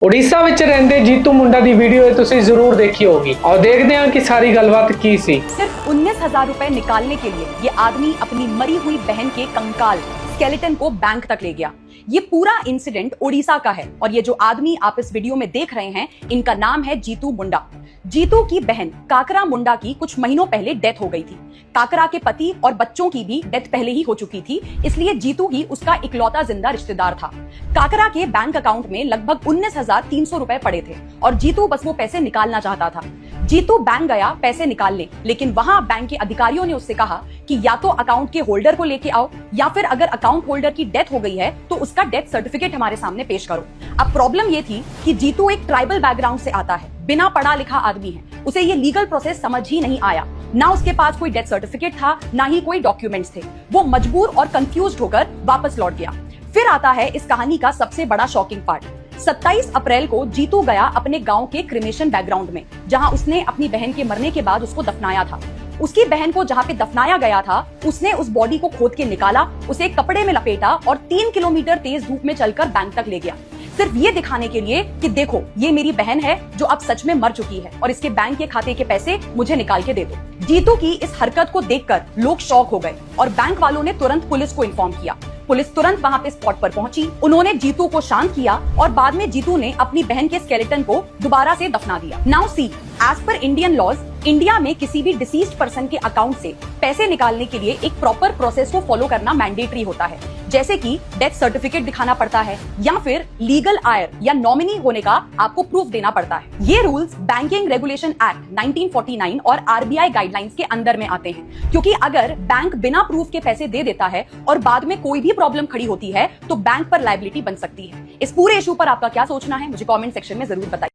उड़ीसा ਵਿੱਚ ਰਹਿੰਦੇ जीतू मुंडा ਦੀ ਵੀਡੀਓ ਇਹ ਤੁਸੀਂ ਜ਼ਰੂਰ ਦੇਖੀ ਹੋਗੀ और देखते हैं कि सारी गलबात की सी। सिर्फ 19,000 रुपए निकालने के लिए ये आदमी अपनी मरी हुई बहन के कंकाल स्केलेटन को बैंक तक ले गया। ये पूरा इंसिडेंट उड़ीसा का है और ये जो आदमी आप इस वीडियो में देख रहे हैं इनका नाम है जीतू मुंडा। जीतू की बहन काकरा मुंडा की कुछ महीनों पहले डेथ हो गई थी। काकरा के पति और बच्चों की भी डेथ पहले ही हो चुकी थी, इसलिए जीतू ही उसका इकलौता जिंदा रिश्तेदार था। काकरा के बैंक अकाउंट में लगभग 19,300 रुपए पड़े थे और जीतू बस वो पैसे निकालना चाहता था। जीतू बैंक गया पैसे निकालने, लेकिन वहां बैंक के अधिकारियों ने उससे कहा कि या तो अकाउंट के होल्डर को लेके आओ या फिर अगर अकाउंट होल्डर की डेथ हो गई है तो उसका डेथ सर्टिफिकेट हमारे सामने पेश करो। अब प्रॉब्लम ये थी कि जीतू एक ट्राइबल बैकग्राउंड से आता है, बिना पढ़ा लिखा आदमी है, उसे ये लीगल प्रोसेस समझ ही नहीं आया। ना उसके पास कोई डेथ सर्टिफिकेट था, ना ही कोई डॉक्यूमेंट्स थे। वो मजबूर और कंफ्यूज्ड होकर वापस लौट गया। फिर आता है इस कहानी का सबसे बड़ा शॉकिंग पार्ट। 27 अप्रैल को जीतू गया अपने गांव के क्रिमेशन बैकग्राउंड में, जहां उसने अपनी बहन के मरने के बाद उसको दफनाया था। उसकी बहन को जहां पे दफनाया गया था उसने उस बॉडी को खोद के निकाला, उसे एक कपड़े में लपेटा और 3 किलोमीटर तेज धूप में चलकर बैंक तक ले गया, सिर्फ ये दिखाने के लिए कि देखो ये मेरी बहन है जो अब सच में मर चुकी है और इसके बैंक के खाते के पैसे मुझे निकाल के दे दो। जीतू की इस हरकत को देखकर लोग शॉक हो गए और बैंक वालों ने तुरंत पुलिस को इन्फॉर्म किया। पुलिस तुरंत वहां पे स्पॉट पर पहुंची, उन्होंने जीतू को शांत किया और बाद में जीतू ने अपनी बहन के स्केलेटन को दोबारा से दफना दिया। Now see, as per Indian laws, India में किसी भी डिसीज्ड पर्सन के अकाउंट से पैसे निकालने के लिए एक प्रॉपर प्रोसेस को फॉलो करना मैंडेटरी होता है, जैसे कि डेथ सर्टिफिकेट दिखाना पड़ता है या फिर लीगल आयर या नॉमिनी होने का आपको प्रूफ देना पड़ता है। ये रूल्स बैंकिंग रेगुलेशन एक्ट 1949 और आरबीआई गाइडलाइंस के अंदर में आते हैं, क्योंकि अगर बैंक बिना प्रूफ के पैसे दे देता है और बाद में कोई भी प्रॉब्लम खड़ी होती है तो बैंक पर लायबिलिटी बन सकती है। इस पूरे इशू पर आपका क्या सोचना है मुझे कमेंट सेक्शन में जरूर बताइए।